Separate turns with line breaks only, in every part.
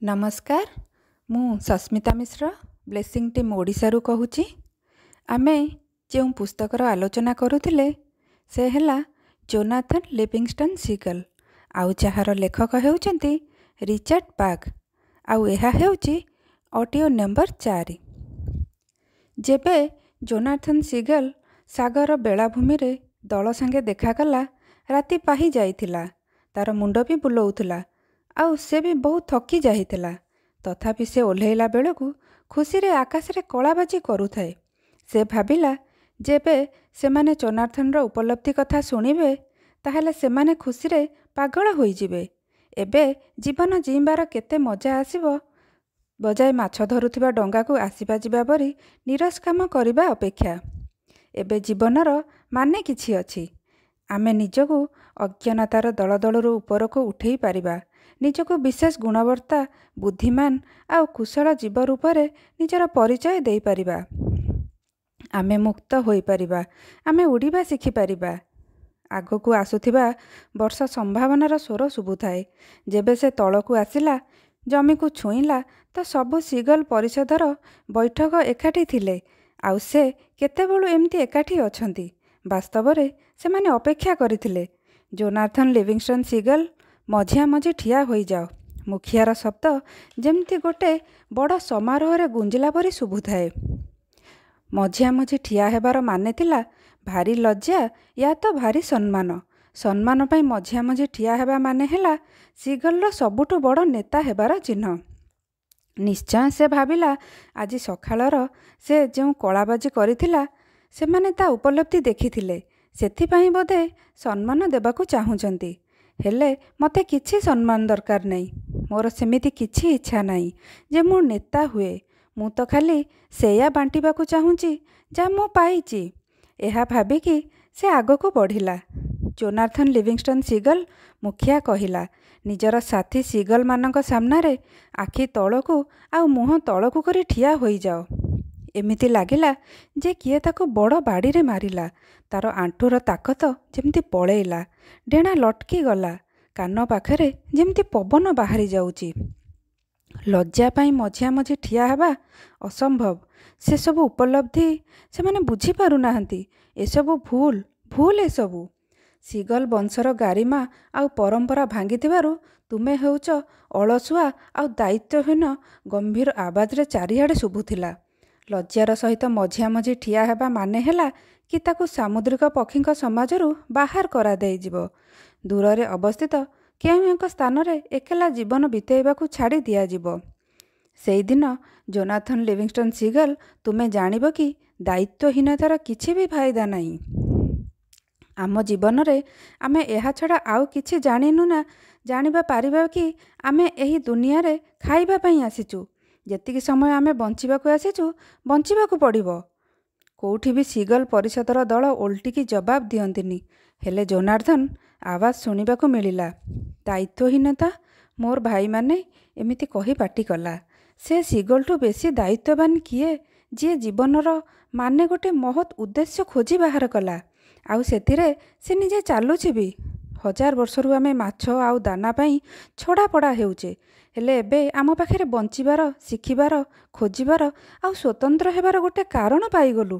नमस्कार मु सस्मिता मिश्र blessing team ओडिशारू कहूची। आमे जो पुस्तकर आलोचना करुथिले से हैला जोनाथन लिविंगस्टन सीगल आउ जहार लेखक हेउचंती रिचर्ड बाग आउ एहा हेउची ऑडियो नंबर 4। जेबे जोनाथन सीगल सागर बेलाभूमि रे दल संगे देखा कला राति पाही जाइथिला। तार मुंड भी बुलाउथला आउ से भी बहुत थकी जाइथिला। तथापि से ओल्हेला बेलकु खुशी रे आकाश रे कलाबाजी करुथाए। से भाबिला जेबे सेमाने जोनाथन रो उपलब्धि कथा सुनिबे ताहले सेमाने खुशी रे पागल होई जिबे। एबे जीवन जीवार केते मजा आसीबो बजाय माछ धरुथिबा डंगा को आसीबा जिबा परी निरस काम करिबा अपेक्षा। एबे जीवनर माने किछि अछि। आमे निजको अज्ञानतार दलदलरू उपरको उठेई पारिबा। निजको विशेष गुणवत्ता बुद्धिमान आउ कुशल जीव रूप में निजर परिचय दे पारिबा। आमे मुक्त होई पारिबा। आमे उड़ीबा शिखि पारिबा। आगकू आसुथिबा वर्ष संभावनार स्वर शुभुथाए। जेबे से तलकू आसिला जमी को छुईला तो सबु सीगल परिषदर बैठक एकाठी थिले। आउ से केतेबेलू एमती एकाठी अछंती। वास्तव में से माने अपेक्षा करथिले जोनाथन लिविंगस्टन सीगल मझिया मझी ठिया होई जाओ। मुखियार शब्द जेमती गोटे बड़ समारोह रे गुंजिला परी शुभुथाए। मझिया मझी ठिया हेबार माने थिला भारी लज्जा या तो भारी सम्मान। सम्मान पाई मझिया मझी ठिया हेबा माने हेला सीगल सबुठु बड़ नेता हेबार चिन्ह। निश्चय से भाबिला आज सखाळर से जो कलाबाजी करिथिला सेमाने ता उपलब्धि देखिथिले। सेथिपाई बोधे सम्मान देबाकू चाहुचंती। हेले मते किछि सम्मान दरकार नहीं। मोर सेमिति किछि इच्छा नहीं जे मु नेता हुए। मु तो खाली सेया बांटिबाकू चाहुची जा मु पाइची। एहा भाबिकी से आगकू बढ़िला। जोनाथन लिविंगस्टन सीगल मुखिया कहिला निजर साथी सीगल मानक सामनारे आखि तलकू आउ मुह तलकू करी ठिया होई जाओ। एमिति लागिला जे किए ताको बड़ बाड़ी रे मारिला। तार आंठूर ताकत जेमती पळेइला। डेणा लटकी गला। कान पाखरे जेमती पवन बाहरी जाउची। लज्जा पाई मझिया मझी ठिया हेबा असंभव। से सब उपलब्धि से माने बुझी पारु नाहंती। ए सब भूल भूल ए सब। सीगल वंशर गारिमा आउ परंपरा भांगिथिबारु तुमे हेउच अलसुआ आउ दायित्वहीन गंभीर आवाज रे चारिआडे शुभुथिला। लज्जार सहित मझिया मझी ठिया हेबा माने हेला कि ताकू सामुद्रिक पक्षीक समाजरू बाहर करा देई जिवो। दूर रे अवस्थित केउ एक स्थान रे एकेला जीवन बितेइबाकू छाड़ी दिया जिवो। सेई दिन जोनाथन लिविंगस्टन सीगल तुमे जानिबो कि दायित्वहीनतार किछि भी फायदा नहीं। आम जीवन रे आमे एहा छड़ा आउ किछि जानिनु ना जानिबा पारिबा कि आमे एही दुनिया रे खाइबा पई आसीचु। जेतिकी समय आमे बंचिबाकू आसीचु बंचिबाकू पड़िबो। कोउठी भी सीगल परिषदर दल ओल्टिकी जवाब दियंतिनी। हेले जोनाथन आवाज सुनिबाकू मिलिला दायित्वहीनता। मोर भाई माने एमिति कही पाटी कला। से सीगलठू बेसी दायित्ववान किए जे जीवनर माने गोटे महत उद्देश्य खोजी बाहर कला। आउ सेथिरे से निजे चालुछि भी। हजार वर्षरू आमे माछ आउ दाना पाई छड़ा पड़ा हेउचे। हेले एबे आम पाखरे बंचिबार शिखिबार खोजिबार आउ स्वतंत्र हेबार गोटे कारण पाइगलु।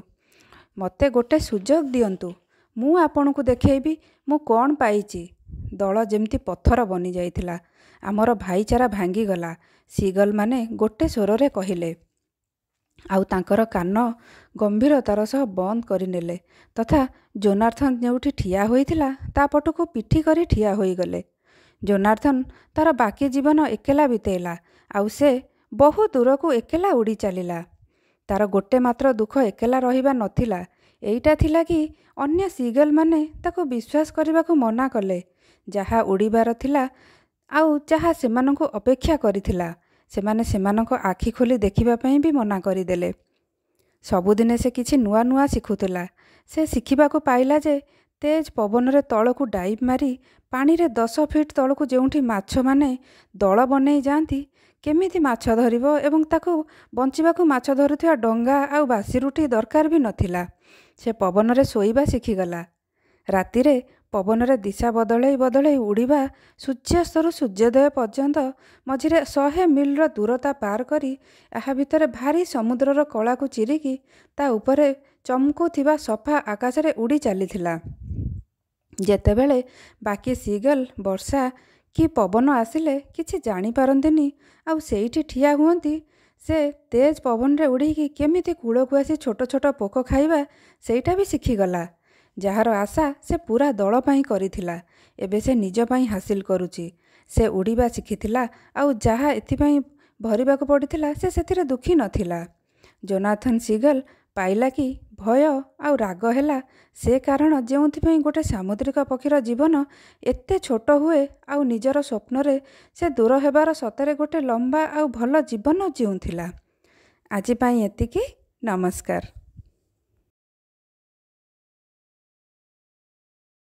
मते गोटे सुजोग दियंतु। मु आपनकू देखेइबी मु कौन पाइची। दल जेमती पत्थर बनी जाइथिला। आमर भाईचारा भांगी गला। सीगल माने गोटे स्वर रे कहिले। आउ तांकर कान गंभीरतार सह बंद करिनेले तथा जोनाथन जोठी ठिया होइथिला ता पटको पिठी करी ठिया होई गले। जोनाथन तार बाकी जीवन एकेला बितेला। आउ से बहु दूर को एकेला उड़ी चलिला। तार गोटे मात्र दुख एकेला रहिबा नथिला। एइटा थिला कि अन्य सीगल माने ताको विश्वास करिबाकू मना कले। जहा उड़ीबार थिला आउ जहा सेमानंकू अपेक्षा करिथिला सेमाने सेमानंको आखि खोली देखिबा पई भी मना करिदेले। सबुदिने से किछि नुआ नुआ शिखुथिला। से शिखिबाकू पाइला जे तेज पवन रे तळकू डाइव मारी पानी रे 10 फीट तळकू जेउठी माछ माने दळ बनै जांती केमिति माछ धरिबो एवं ताकू बंचिबाकू माछ धरुथिबा डंगा आउ बासीरुठी दरकार भी नथिला। से पवन रे सोइबा शिखिगला। राति रे ପବନରେ ଦିଶା ବଦଳେଇ ବଦଳେଇ ଉଡ଼ିବା, ସୂର୍ଯ୍ୟାସ୍ତରୁ ସୂର୍ଯ୍ୟୋଦୟ ପର୍ଯ୍ୟନ୍ତ ମଝିରେ 100 ମିଲର ଦୂରତା ପାର କରି ଏହା ଭିତରେ ଭାରି ସମୁଦ୍ରର କଳାକୁ ଚିରିକି ତା ଉପରେ ଚମକୁଥିବା ସଫା ଆକାଶରେ ଉଡ଼ି ଚାଲିଥିଲା। ଯେତେବେଳେ ବାକି ସିଗଲ୍ ବର୍ଷା କି ପବନ ଆସିଲେ କିଛି ଜାଣିପାରନ୍ତିନି ଆଉ ସେଇଠି ଠିଆ ହୁଅନ୍ତି, ସେ ତେଜ ପବନରେ ଉଡ଼ିକି କେମିତି କୂଳକୁ ଆସି ଛୋଟ ଛୋଟ ପୋକ ଖାଇବା ସେଇଟା ବି ଶିଖିଗଲା। ଯାହାର ଆଶା ସେ ପୁରା ଦଳ ପାଇଁ କରିଥିଲା, ଏବେ ସେ ନିଜ ପାଇଁ ହାସିଲ କରୁଛି। ସେ ଉଡ଼ିବା ଶିଖିଥିଲା ଆଉ ଯାହା ଏଥିପାଇଁ ଭରିବାକୁ ପଡ଼ିଥିଲା ସେ ସେଥିରେ ଦୁଃଖୀ ନଥିଲା। ଜୋନାଥନ୍ ସିଗଲ୍ ପାଇଲା କି ଭୟ ଆଉ ରାଗ ହେଲା ସେ କାରଣ ଯେଉଁଥିପାଇଁ ଗୋଟେ ସାମୁଦ୍ରିକ ପକ୍ଷୀର ଜୀବନ ଏତେ ଛୋଟ ହୁଏ ଆଉ ନିଜର ସ୍ୱପ୍ନରେ ସେ ଦୂର ହେବାର ସତରେ ଗୋଟେ ଲମ୍ବା ଆଉ ଭଲ ଜୀବନ ଜିଉଁଥିଲା। ଆଜି ପାଇଁ ଏତିକି। ନମସ୍କାର।